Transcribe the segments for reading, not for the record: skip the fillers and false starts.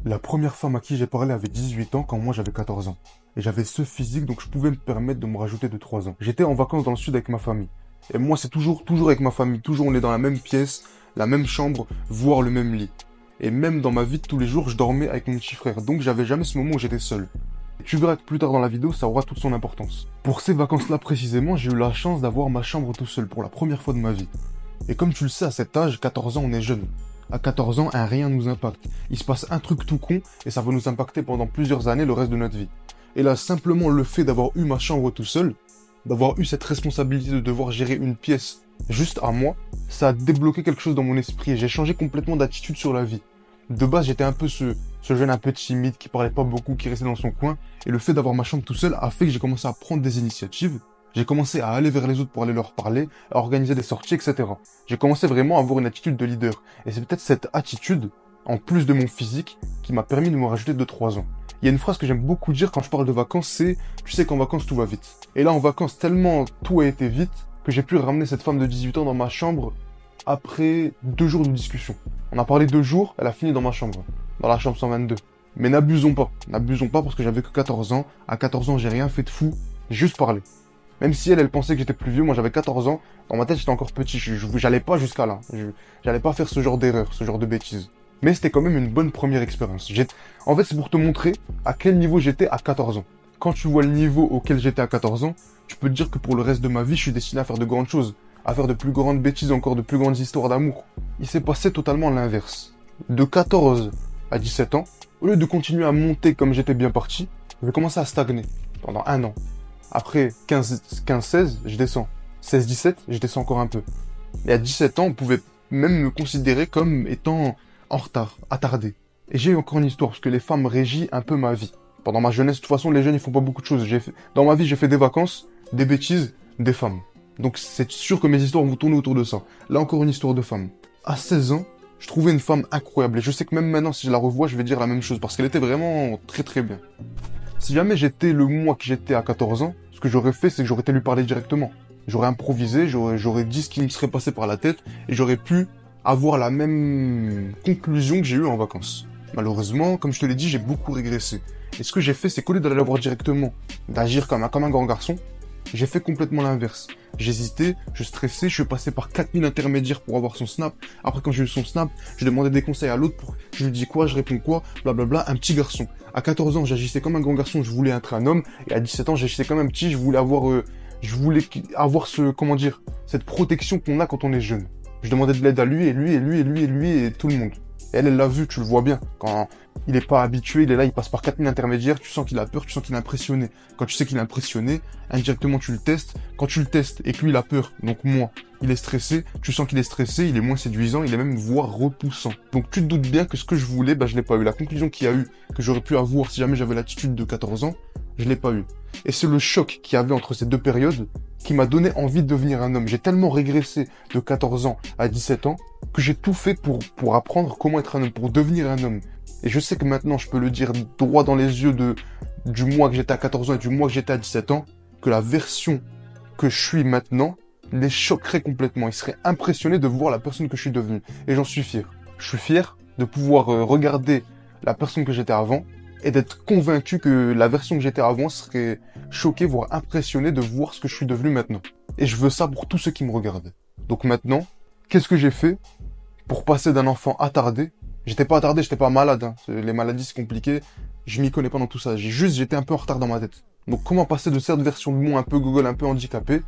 La première femme à qui j'ai parlé avait 18 ans quand moi j'avais 14 ans. Et j'avais ce physique donc je pouvais me permettre de me rajouter de 3 ans. J'étais en vacances dans le sud avec ma famille. Et moi c'est toujours avec ma famille. Toujours on est dans la même pièce, la même chambre, voire le même lit. Et même dans ma vie de tous les jours, je dormais avec mon petit frère. Donc j'avais jamais ce moment où j'étais seul. Et tu verras que plus tard dans la vidéo, ça aura toute son importance. Pour ces vacances-là précisément, j'ai eu la chance d'avoir ma chambre tout seul pour la première fois de ma vie. Et comme tu le sais, à cet âge, 14 ans, on est jeune. À 14 ans, un rien nous impacte. Il se passe un truc tout con et ça va nous impacter pendant plusieurs années le reste de notre vie. Et là, simplement le fait d'avoir eu ma chambre tout seul, d'avoir eu cette responsabilité de devoir gérer une pièce juste à moi, ça a débloqué quelque chose dans mon esprit et j'ai changé complètement d'attitude sur la vie. De base, j'étais un peu ce jeune un peu timide qui parlait pas beaucoup, qui restait dans son coin. Et le fait d'avoir ma chambre tout seul a fait que j'ai commencé à prendre des initiatives. J'ai commencé à aller vers les autres pour aller leur parler, à organiser des sorties, etc. J'ai commencé vraiment à avoir une attitude de leader. Et c'est peut-être cette attitude, en plus de mon physique, qui m'a permis de me rajouter 2-3 ans. Il y a une phrase que j'aime beaucoup dire quand je parle de vacances, c'est « Tu sais qu'en vacances, tout va vite ». Et là, en vacances, tellement tout a été vite que j'ai pu ramener cette femme de 18 ans dans ma chambre après 2 jours de discussion. On a parlé 2 jours, elle a fini dans ma chambre, dans la chambre 122. Mais n'abusons pas parce que j'avais que 14 ans. À 14 ans, j'ai rien fait de fou, j'ai juste parlé. Même si elle pensait que j'étais plus vieux, moi j'avais 14 ans, dans ma tête j'étais encore petit, j'allais pas jusqu'à là. J'allais pas faire ce genre d'erreur, ce genre de bêtises. Mais c'était quand même une bonne première expérience. En fait, c'est pour te montrer à quel niveau j'étais à 14 ans. Quand tu vois le niveau auquel j'étais à 14 ans, tu peux te dire que pour le reste de ma vie, je suis destiné à faire de grandes choses, à faire de plus grandes bêtises, encore de plus grandes histoires d'amour. Il s'est passé totalement l'inverse. De 14 à 17 ans, au lieu de continuer à monter comme j'étais bien parti, je vais commencer à stagner pendant 1 an. Après 15-16, je descends. 16-17, je descends encore un peu. Et à 17 ans, on pouvait même me considérer comme étant en retard, attardé. Et j'ai encore une histoire, parce que les femmes régissent un peu ma vie. Pendant ma jeunesse, de toute façon, les jeunes, ils font pas beaucoup de choses. Dans ma vie, j'ai fait des vacances, des bêtises, des femmes. Donc c'est sûr que mes histoires vont tourner autour de ça. Là encore une histoire de femme. À 16 ans, je trouvais une femme incroyable. Et je sais que même maintenant, si je la revois, je vais dire la même chose, parce qu'elle était vraiment très très bien. Si jamais j'étais le moi que j'étais à 14 ans, ce que j'aurais fait, c'est que j'aurais été lui parler directement. J'aurais improvisé, j'aurais dit ce qui me serait passé par la tête, et j'aurais pu avoir la même conclusion que j'ai eue en vacances. Malheureusement, comme je te l'ai dit, j'ai beaucoup régressé. Et ce que j'ai fait, c'est qu'au lieu d'aller la voir directement, d'agir comme un grand garçon, j'ai fait complètement l'inverse. J'hésitais, je stressais, je suis passé par 4000 intermédiaires pour avoir son snap. Après, quand j'ai eu son snap, je demandais des conseils à l'autre je lui dis quoi, je réponds quoi, blablabla, un petit garçon. À 14 ans, j'agissais comme un grand garçon, je voulais être un homme. Et à 17 ans, j'agissais comme un petit, je voulais avoir cette protection qu'on a quand on est jeune. Je demandais de l'aide à lui, et tout le monde. Et elle l'a vu, tu le vois bien. Quand il est pas habitué, il est là, il passe par 4000 intermédiaires, tu sens qu'il a peur, tu sens qu'il est impressionné. Quand tu sais qu'il est impressionné, indirectement tu le testes. Quand tu le testes et que lui il a peur, donc moi, il est stressé, tu sens qu'il est stressé, il est moins séduisant, il est même voire repoussant. Donc tu te doutes bien que ce que je voulais, je l'ai pas eu. La conclusion qu'il y a eu, que j'aurais pu avoir si jamais j'avais l'attitude de 14 ans, je l'ai pas eu. Et c'est le choc qu'il y avait entre ces deux périodes qui m'a donné envie de devenir un homme. J'ai tellement régressé de 14 ans à 17 ans que j'ai tout fait pour apprendre comment être un homme, pour devenir un homme. Et je sais que maintenant, je peux le dire droit dans les yeux du moi que j'étais à 14 ans et du moi que j'étais à 17 ans, que la version que je suis maintenant les choquerait complètement. Ils seraient impressionnés de voir la personne que je suis devenu. Et j'en suis fier. Je suis fier de pouvoir regarder la personne que j'étais avant et d'être convaincu que la version que j'étais avant serait choquée, voire impressionnée de voir ce que je suis devenu maintenant. Et je veux ça pour tous ceux qui me regardent. Donc maintenant, qu'est-ce que j'ai fait pour passer d'un enfant attardé? J'étais pas attardé, j'étais pas malade, hein. Les maladies c'est compliqué, je m'y connais pas dans tout ça. J'étais un peu en retard dans ma tête. Donc comment passer de cette version de moi un peu gogol, un peu handicapé,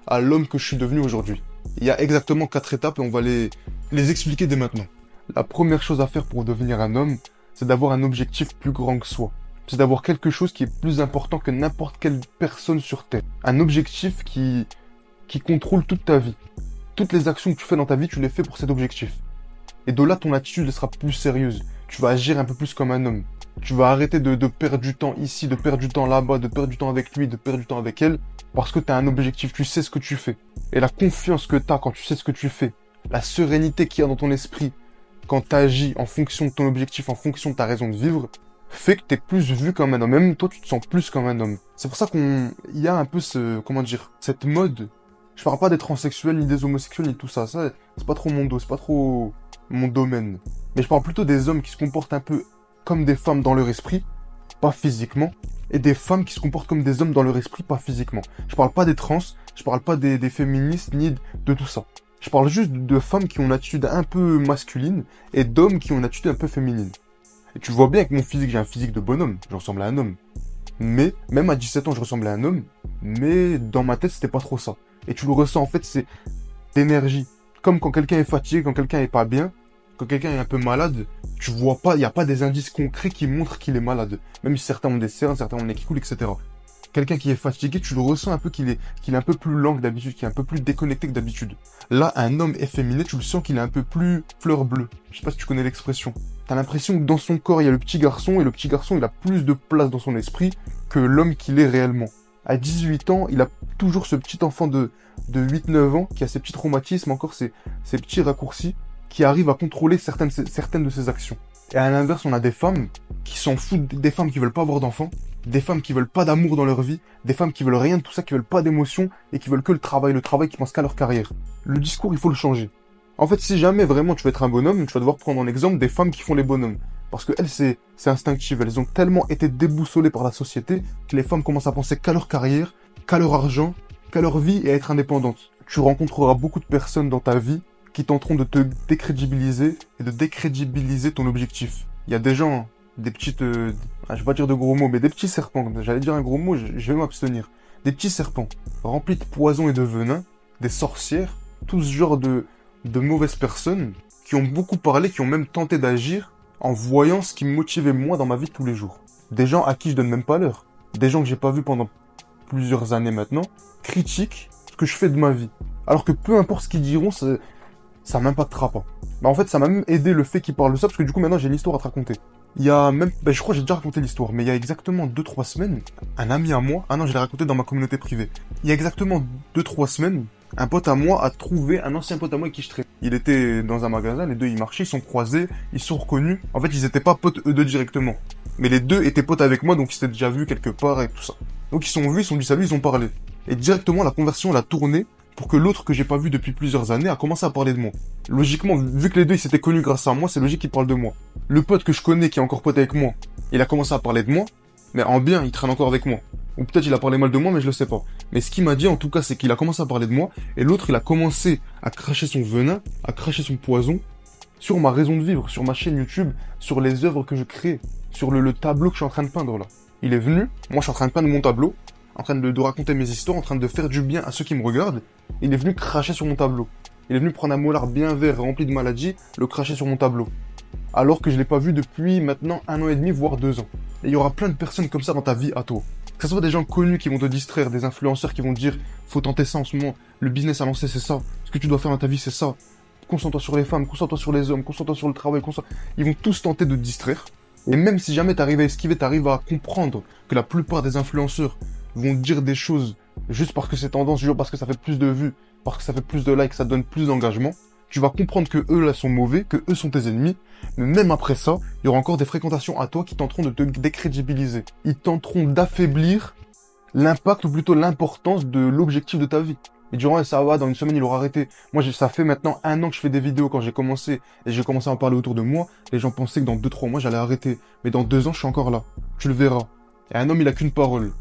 à l'homme que je suis devenu aujourd'hui? Il y a exactement 4 étapes et on va les expliquer dès maintenant. La première chose à faire pour devenir un homme, c'est d'avoir un objectif plus grand que soi. C'est d'avoir quelque chose qui est plus important que n'importe quelle personne sur Terre. Un objectif qui contrôle toute ta vie. Toutes les actions que tu fais dans ta vie, tu les fais pour cet objectif. Et de là, ton attitude sera plus sérieuse. Tu vas agir un peu plus comme un homme. Tu vas arrêter de perdre du temps ici, de perdre du temps là-bas, de perdre du temps avec lui, de perdre du temps avec elle, parce que tu as un objectif, tu sais ce que tu fais. Et la confiance que tu as quand tu sais ce que tu fais, la sérénité qu'il y a dans ton esprit, quand tu agis en fonction de ton objectif, en fonction de ta raison de vivre, fait que tu es plus vu comme un homme. Même toi, tu te sens plus comme un homme. C'est pour ça il y a un peu cette mode. Je parle pas des transsexuels, ni des homosexuels, ni tout ça. Ça, c'est pas trop mon dos, c'est pas trop mon domaine. Mais je parle plutôt des hommes qui se comportent un peu comme des femmes dans leur esprit, pas physiquement, et des femmes qui se comportent comme des hommes dans leur esprit, pas physiquement. Je parle pas des trans, je parle pas des féministes, ni de tout ça. Je parle juste de femmes qui ont une attitude un peu masculine, et d'hommes qui ont une attitude un peu féminine. Et tu vois bien avec mon physique, j'ai un physique de bonhomme, je ressemble à un homme. Mais, même à 17 ans, je ressemblais à un homme, mais dans ma tête, c'était pas trop ça. Et tu le ressens, en fait, c'est l'énergie. Comme quand quelqu'un est fatigué, quand quelqu'un est pas bien, quand quelqu'un est un peu malade, tu vois pas, il n'y a pas des indices concrets qui montrent qu'il est malade. Même si certains ont des cernes, certains ont le nez qui coule, etc. Quelqu'un qui est fatigué, tu le ressens un peu qu'il est un peu plus lent que d'habitude, qu'il est un peu plus déconnecté que d'habitude. Là, un homme efféminé, tu le sens qu'il est un peu plus fleur bleue. Je sais pas si tu connais l'expression. T'as l'impression que dans son corps, il y a le petit garçon, et le petit garçon, il a plus de place dans son esprit que l'homme qu'il est réellement. À 18 ans, il a toujours ce petit enfant de 8-9 ans, qui a ses petits traumatismes, encore ses petits raccourcis, qui arrivent à contrôler certaines de ses actions. Et à l'inverse, on a des femmes qui s'en foutent, des femmes qui veulent pas avoir d'enfants, des femmes qui veulent pas d'amour dans leur vie, des femmes qui veulent rien de tout ça, qui veulent pas d'émotion, et qui veulent que le travail, qui pensent qu'à leur carrière. Le discours, il faut le changer. En fait, si jamais vraiment tu veux être un bonhomme, tu vas devoir prendre en exemple des femmes qui font les bonhommes. Parce que elles, c'est instinctif. Elles ont tellement été déboussolées par la société que les femmes commencent à penser qu'à leur carrière, qu'à leur argent, qu'à leur vie et à être indépendantes. Tu rencontreras beaucoup de personnes dans ta vie qui tenteront de te décrédibiliser et de décrédibiliser ton objectif. Il y a des gens, des petites, je vais pas dire de gros mots, mais des petits serpents. J'allais dire un gros mot, je vais m'abstenir. Des petits serpents remplis de poison et de venin, des sorcières, tout ce genre de mauvaises personnes qui ont beaucoup parlé, qui ont même tenté d'agir en voyant ce qui me motivait moi dans ma vie de tous les jours. Des gens à qui je donne même pas l'heure. Des gens que j'ai pas vus pendant plusieurs années maintenant, critiquent ce que je fais de ma vie. Alors que peu importe ce qu'ils diront, ça m'impactera pas. Bah en fait, ça m'a même aidé le fait qu'ils parlent de ça, parce que du coup maintenant j'ai une histoire à te raconter. Il y a même, je crois que j'ai déjà raconté l'histoire, mais il y a exactement 2-3 semaines, un ami à moi, ah non, je l'ai raconté dans ma communauté privée. Il y a exactement 2-3 semaines, un pote à moi a trouvé un ancien pote à moi avec qui je traite. Il était dans un magasin, les deux ils marchaient, ils sont croisés, ils sont reconnus. En fait, ils étaient pas potes eux deux directement. Mais les deux étaient potes avec moi, donc ils s'étaient déjà vus quelque part et tout ça. Donc ils sont vus, ils se sont dit salut, ils ont parlé. Et directement, la conversation elle a tourné pour que l'autre que j'ai pas vu depuis plusieurs années a commencé à parler de moi. Logiquement, vu que les deux ils s'étaient connus grâce à moi, c'est logique qu'ils parlent de moi. Le pote que je connais, qui est encore pote avec moi, il a commencé à parler de moi, mais en bien, il traîne encore avec moi. Ou peut-être il a parlé mal de moi, mais je le sais pas. Mais ce qu'il m'a dit en tout cas, c'est qu'il a commencé à parler de moi, et l'autre il a commencé à cracher son venin, à cracher son poison, sur ma raison de vivre, sur ma chaîne YouTube, sur les œuvres que je crée, sur le tableau que je suis en train de peindre là. Il est venu, moi je suis en train de peindre mon tableau, en train de raconter mes histoires, en train de faire du bien à ceux qui me regardent. Il est venu cracher sur mon tableau. Il est venu prendre un molar bien vert rempli de maladies, le cracher sur mon tableau. Alors que je l'ai pas vu depuis maintenant 1 an et demi, voire 2 ans. Et il y aura plein de personnes comme ça dans ta vie à toi. Que ce soit des gens connus qui vont te distraire, des influenceurs qui vont te dire faut tenter ça en ce moment, le business à lancer c'est ça, ce que tu dois faire dans ta vie c'est ça. Concentre-toi sur les femmes, concentre-toi sur les hommes, concentre-toi sur le travail, Ils vont tous tenter de te distraire. Et même si jamais t'arrives à esquiver, t'arrives à comprendre que la plupart des influenceurs vont dire des choses juste parce que c'est tendance, juste parce que ça fait plus de vues, parce que ça fait plus de likes, ça te donne plus d'engagement, tu vas comprendre que eux là sont mauvais, que eux sont tes ennemis, mais même après ça, il y aura encore des fréquentations à toi qui tenteront de te décrédibiliser. Ils tenteront d'affaiblir l'impact ou plutôt l'importance de l'objectif de ta vie. Ils diront, ça va, dans 1 semaine, il aura arrêté. Moi, ça fait maintenant 1 an que je fais des vidéos quand j'ai commencé, et j'ai commencé à en parler autour de moi. Les gens pensaient que dans 2-3 mois, j'allais arrêter. Mais dans 2 ans, je suis encore là. Tu le verras. Et un homme, il a qu'une parole.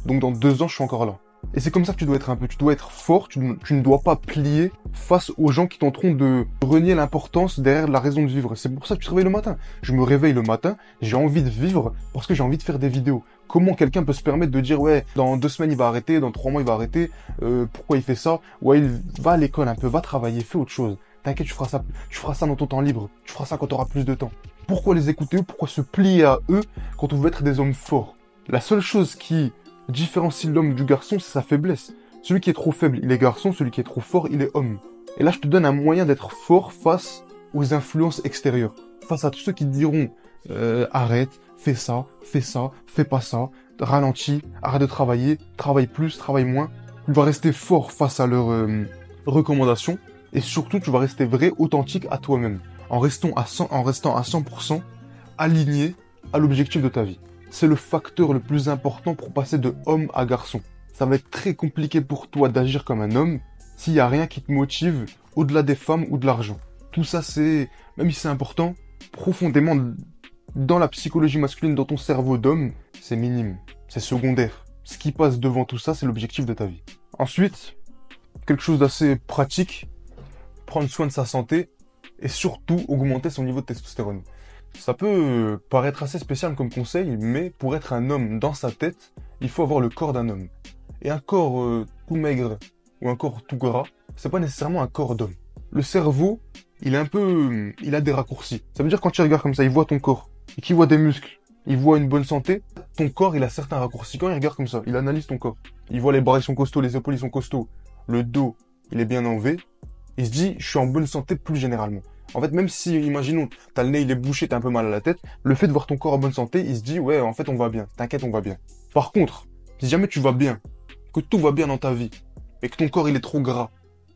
Donc dans 2 ans, je suis encore là. Et c'est comme ça que tu dois être un peu. Tu dois être fort, tu ne dois pas plier face aux gens qui tenteront de renier l'importance derrière la raison de vivre. C'est pour ça que tu te réveilles le matin. Je me réveille le matin, j'ai envie de vivre parce que j'ai envie de faire des vidéos. Comment quelqu'un peut se permettre de dire ouais, dans 2 semaines il va arrêter, dans 3 mois il va arrêter, pourquoi il fait ça? Ouais, il va à l'école un peu, va travailler, fais autre chose. T'inquiète, tu feras ça dans ton temps libre, tu feras ça quand tu auras plus de temps. Pourquoi les écouter eux? Pourquoi se plier à eux quand on veut être des hommes forts? La seule chose qui différencie l'homme du garçon, c'est sa faiblesse. Celui qui est trop faible, il est garçon, celui qui est trop fort, il est homme. Et là, je te donne un moyen d'être fort face aux influences extérieures. Face à tous ceux qui te diront arrête, fais ça, fais pas ça, ralentis, arrête de travailler, travaille plus, travaille moins. Tu vas rester fort face à leurs recommandations et surtout, tu vas rester vrai, authentique à toi-même. En restant à 100% aligné à l'objectif de ta vie. C'est le facteur le plus important pour passer de homme à garçon. Ça va être très compliqué pour toi d'agir comme un homme s'il n'y a rien qui te motive au-delà des femmes ou de l'argent. Tout ça, c'est, même si c'est important, profondément dans la psychologie masculine, dans ton cerveau d'homme, c'est minime, c'est secondaire. Ce qui passe devant tout ça, c'est l'objectif de ta vie. Ensuite, quelque chose d'assez pratique, prendre soin de sa santé et surtout augmenter son niveau de testostérone. Ça peut paraître assez spécial comme conseil, mais pour être un homme dans sa tête, il faut avoir le corps d'un homme. Et un corps tout maigre ou un corps tout gras, c'est pas nécessairement un corps d'homme. Le cerveau, il a des raccourcis. Ça veut dire quand il regarde comme ça, il voit ton corps et qu'il voit des muscles, il voit une bonne santé, ton corps, il a certains raccourcis. Quand il regarde comme ça, il analyse ton corps. Il voit les bras, ils sont costauds, les épaules, ils sont costauds, le dos, il est bien en V. Il se dit, je suis en bonne santé plus généralement. En fait, même si, imaginons, t'as le nez, il est bouché, t'as un peu mal à la tête, le fait de voir ton corps en bonne santé, il se dit, ouais, en fait, on va bien. T'inquiète, on va bien. Par contre, si jamais tu vas bien, que tout va bien dans ta vie, et que ton corps, il est trop gras,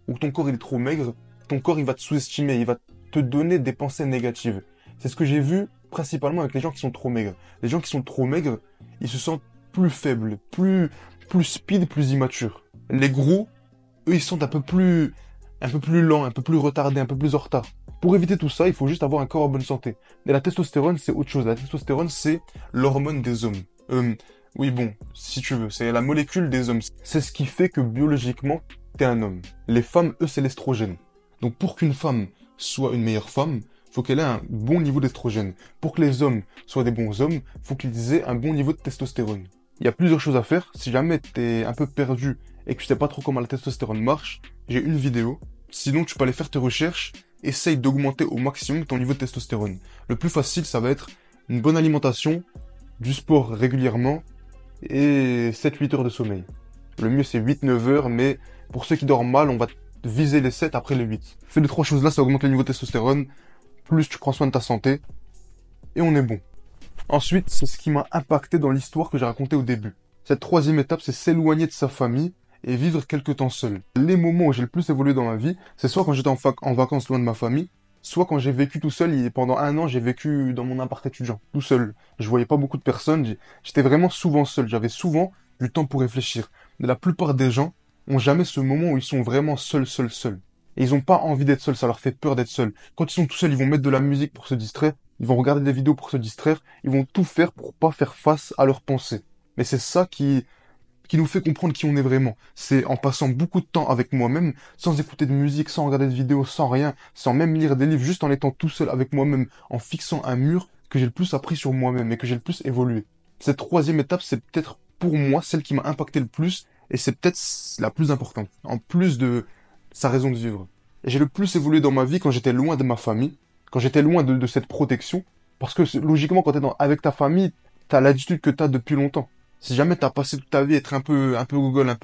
ou que ton corps, il est trop maigre, ton corps, il va te sous-estimer, il va te donner des pensées négatives. C'est ce que j'ai vu principalement avec les gens qui sont trop maigres. Les gens qui sont trop maigres, ils se sentent plus faibles, plus speed, plus immatures. Les gros, eux, ils sont un peu plus lents, un peu plus retardés, un peu plus en retard. Pour éviter tout ça, il faut juste avoir un corps en bonne santé. Et la testostérone, c'est autre chose. La testostérone, c'est l'hormone des hommes. Oui, bon, si tu veux, c'est la molécule des hommes. C'est ce qui fait que biologiquement, t'es un homme. Les femmes, eux, c'est l'estrogène. Donc pour qu'une femme soit une meilleure femme, faut qu'elle ait un bon niveau d'estrogène. Pour que les hommes soient des bons hommes, faut qu'ils aient un bon niveau de testostérone. Il y a plusieurs choses à faire. Si jamais t'es un peu perdu et que tu sais pas trop comment la testostérone marche, j'ai une vidéo. Sinon, tu peux aller faire tes recherches. Essaye d'augmenter au maximum ton niveau de testostérone. Le plus facile, ça va être une bonne alimentation, du sport régulièrement et 7-8 heures de sommeil. Le mieux, c'est 8-9 heures, mais pour ceux qui dorment mal, on va viser les 7 après les 8. Fais les trois choses là, ça augmente le niveau de testostérone. Plus tu prends soin de ta santé, et on est bon. Ensuite, c'est ce qui m'a impacté dans l'histoire que j'ai racontée au début. Cette troisième étape, c'est s'éloigner de sa famille et vivre quelque temps seul. Les moments où j'ai le plus évolué dans ma vie, c'est soit quand j'étais en vacances loin de ma famille, soit quand j'ai vécu tout seul, et pendant 1 an, j'ai vécu dans mon appart étudiant, tout seul. Je voyais pas beaucoup de personnes, j'étais vraiment souvent seul, j'avais souvent du temps pour réfléchir. Mais la plupart des gens ont jamais ce moment où ils sont vraiment seuls. Et ils ont pas envie d'être seuls, ça leur fait peur d'être seuls. Quand ils sont tout seuls, ils vont mettre de la musique pour se distraire, ils vont regarder des vidéos pour se distraire, ils vont tout faire pour pas faire face à leurs pensées. Mais c'est ça qui nous fait comprendre qui on est vraiment. C'est en passant beaucoup de temps avec moi-même, sans écouter de musique, sans regarder de vidéos, sans rien, sans même lire des livres, juste en étant tout seul avec moi-même, en fixant un mur, que j'ai le plus appris sur moi-même et que j'ai le plus évolué. Cette troisième étape, c'est peut-être pour moi celle qui m'a impacté le plus et c'est peut-être la plus importante, en plus de sa raison de vivre. Et j'ai le plus évolué dans ma vie quand j'étais loin de ma famille, quand j'étais loin de cette protection, parce que logiquement, quand avec ta famille, t'as l'attitude que t'as depuis longtemps. Si jamais t'as passé toute ta vie à être un peu Google,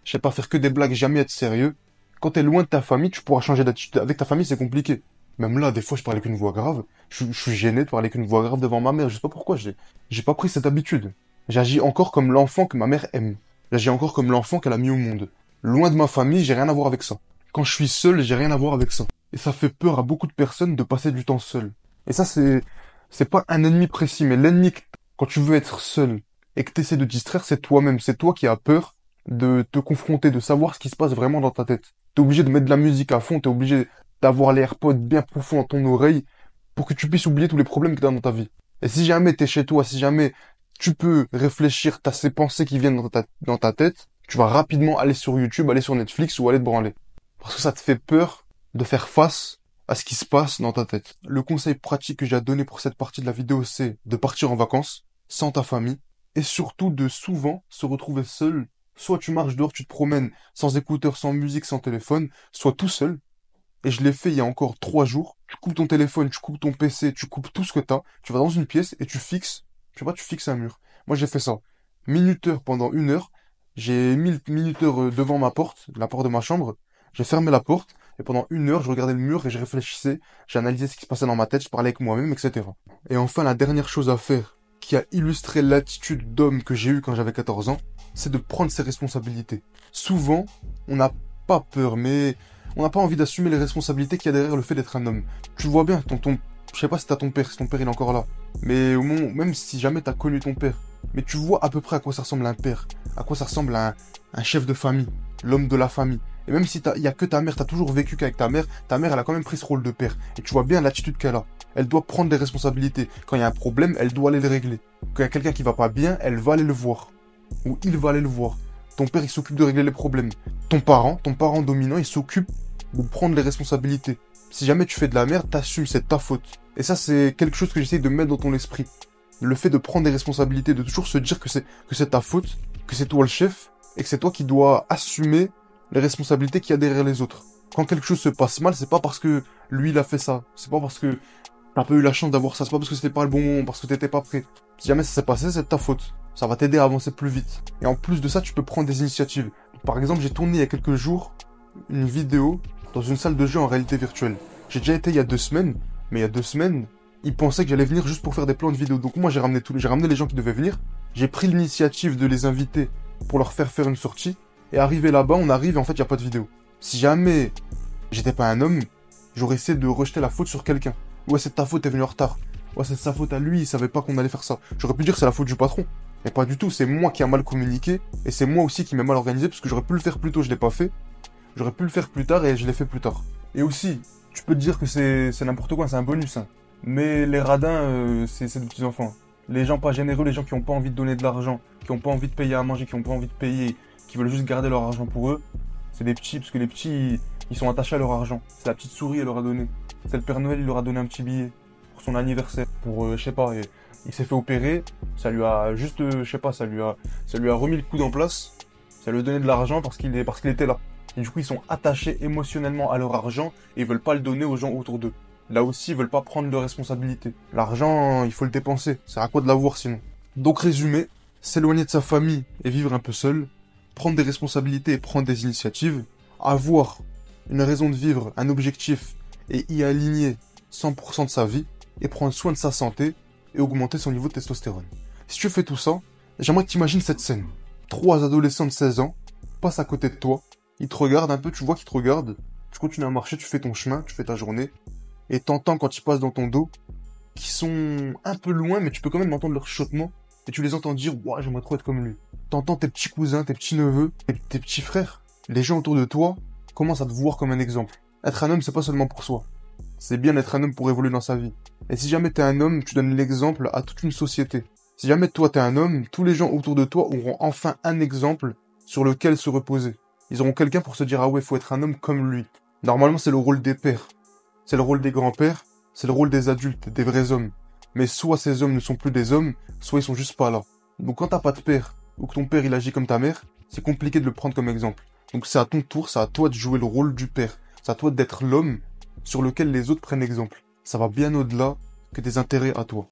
je sais pas, faire que des blagues, jamais être sérieux, quand t'es loin de ta famille, tu pourras changer d'attitude. Avec ta famille, c'est compliqué. Même là, des fois, je parle avec une voix grave. Je suis gêné de parler avec une voix grave devant ma mère. Je sais pas pourquoi, j'ai pas pris cette habitude. J'agis encore comme l'enfant que ma mère aime. J'agis encore comme l'enfant qu'elle a mis au monde. Loin de ma famille, j'ai rien à voir avec ça. Quand je suis seul, j'ai rien à voir avec ça. Et ça fait peur à beaucoup de personnes de passer du temps seul. Et ça, c'est pas un ennemi précis, mais l'ennemi, quand tu veux être seul et que tu essaies de distraire, c'est toi-même. C'est toi qui as peur de te confronter, de savoir ce qui se passe vraiment dans ta tête. T'es obligé de mettre de la musique à fond, t'es obligé d'avoir les AirPods bien profonds dans ton oreille pour que tu puisses oublier tous les problèmes que t'as dans ta vie. Et si jamais t'es chez toi, si jamais tu peux réfléchir, t'as ces pensées qui viennent dans ta tête, tu vas rapidement aller sur YouTube, aller sur Netflix ou aller te branler. Parce que ça te fait peur de faire face à ce qui se passe dans ta tête. Le conseil pratique que j'ai à donner pour cette partie de la vidéo, c'est de partir en vacances, sans ta famille, et surtout de souvent se retrouver seul. Soit tu marches dehors, tu te promènes sans écouteurs, sans musique, sans téléphone, soit tout seul. Et je l'ai fait il y a encore 3 jours. Tu coupes ton téléphone, tu coupes ton PC, tu coupes tout ce que t'as, tu vas dans une pièce et tu fixes, je sais pas, tu fixes un mur. Moi j'ai fait ça. Minuteur pendant 1 heure, j'ai mis le minuteur devant ma porte, la porte de ma chambre, j'ai fermé la porte, et pendant 1 heure, je regardais le mur et je réfléchissais, j'analysais ce qui se passait dans ma tête, je parlais avec moi-même, etc. Et enfin, la dernière chose à faire, qui a illustré l'attitude d'homme que j'ai eue quand j'avais 14 ans, c'est de prendre ses responsabilités. Souvent, on n'a pas peur, mais on n'a pas envie d'assumer les responsabilités qu'il y a derrière le fait d'être un homme. Tu le vois bien, je sais pas si t'as ton père, si ton père il est encore là, mais au moment, même si jamais t'as connu ton père, mais tu vois à peu près à quoi ça ressemble un père, à quoi ça ressemble un chef de famille, l'homme de la famille. Et même si il y a que ta mère, t'as toujours vécu qu'avec ta mère elle a quand même pris ce rôle de père. Et tu vois bien l'attitude qu'elle a. Elle doit prendre des responsabilités. Quand il y a un problème, elle doit aller le régler. Quand il y a quelqu'un qui va pas bien, elle va aller le voir. Ou il va aller le voir. Ton père, il s'occupe de régler les problèmes. Ton parent dominant, il s'occupe de prendre les responsabilités. Si jamais tu fais de la merde, t'assumes, c'est ta faute. Et ça, c'est quelque chose que j'essaye de mettre dans ton esprit. Le fait de prendre des responsabilités, de toujours se dire que c'est ta faute, que c'est toi le chef, et que c'est toi qui dois assumer les responsabilités qu'il y a derrière les autres. Quand quelque chose se passe mal, c'est pas parce que lui, il a fait ça. C'est pas parce que t'as pas eu la chance d'avoir ça. C'est pas parce que c'était pas le bon moment, parce que t'étais pas prêt. Si jamais ça s'est passé, c'est de ta faute. Ça va t'aider à avancer plus vite. Et en plus de ça, tu peux prendre des initiatives. Par exemple, j'ai tourné il y a quelques jours une vidéo dans une salle de jeu en réalité virtuelle. J'ai déjà été il y a 2 semaines, mais il y a 2 semaines, ils pensaient que j'allais venir juste pour faire des plans de vidéo. Donc moi, j'ai ramené les gens qui devaient venir. J'ai pris l'initiative de les inviter pour leur faire une sortie. Et arrivé là-bas, on arrive et en fait, il n'y a pas de vidéo. Si jamais j'étais pas un homme, j'aurais essayé de rejeter la faute sur quelqu'un. Ouais, c'est ta faute, t'es venu en retard. Ouais, c'est sa faute à lui, il savait pas qu'on allait faire ça. J'aurais pu dire c'est la faute du patron. Mais pas du tout, c'est moi qui a mal communiqué. Et c'est moi aussi qui m'ai mal organisé parce que j'aurais pu le faire plus tôt, je l'ai pas fait. J'aurais pu le faire plus tard et je l'ai fait plus tard. Et aussi, tu peux te dire que c'est n'importe quoi, c'est un bonus. Hein. Mais les radins, c'est des petits enfants. Les gens pas généreux, les gens qui ont pas envie de donner de l'argent, qui ont pas envie de payer à manger, qui ont pas envie de payer, qui veulent juste garder leur argent pour eux, c'est des petits, parce que les petits, ils sont attachés à leur argent. C'est la petite souris, elle leur a donné. C'est le Père Noël, il leur a donné un petit billet pour son anniversaire, pour, je sais pas, il s'est fait opérer, ça lui a juste, je sais pas, ça lui a remis le coude en place, ça lui a donné de l'argent parce qu'il était là. Et du coup, ils sont attachés émotionnellement à leur argent et ils veulent pas le donner aux gens autour d'eux. Là aussi, ils veulent pas prendre de responsabilité. L'argent, il faut le dépenser. C'est à quoi de l'avoir sinon? Donc, résumé, s'éloigner de sa famille et vivre un peu seul, prendre des responsabilités et prendre des initiatives, avoir une raison de vivre, un objectif et y aligner 100% de sa vie et prendre soin de sa santé et augmenter son niveau de testostérone. Si tu fais tout ça, j'aimerais que tu imagines cette scène. 3 adolescents de 16 ans passent à côté de toi, ils te regardent un peu, tu vois qu'ils te regardent, tu continues à marcher, tu fais ton chemin, tu fais ta journée, et t'entends quand ils passent dans ton dos, qui sont un peu loin, mais tu peux quand même entendre leur chuchotement, et tu les entends dire « Ouah, j'aimerais trop être comme lui ». T'entends tes petits cousins, tes petits neveux, tes petits frères, les gens autour de toi commencent à te voir comme un exemple. Être un homme, c'est pas seulement pour soi. C'est bien d'être un homme pour évoluer dans sa vie. Et si jamais t'es un homme, tu donnes l'exemple à toute une société. Si jamais toi t'es un homme, tous les gens autour de toi auront enfin un exemple sur lequel se reposer. Ils auront quelqu'un pour se dire « Ah ouais, faut être un homme comme lui ». Normalement, c'est le rôle des pères. C'est le rôle des grands-pères. C'est le rôle des adultes, des vrais hommes. Mais soit ces hommes ne sont plus des hommes, soit ils sont juste pas là. Donc quand t'as pas de père, ou que ton père il agit comme ta mère, c'est compliqué de le prendre comme exemple. Donc c'est à ton tour, c'est à toi de jouer le rôle du père. C'est à toi d'être l'homme sur lequel les autres prennent exemple. Ça va bien au-delà que des intérêts à toi.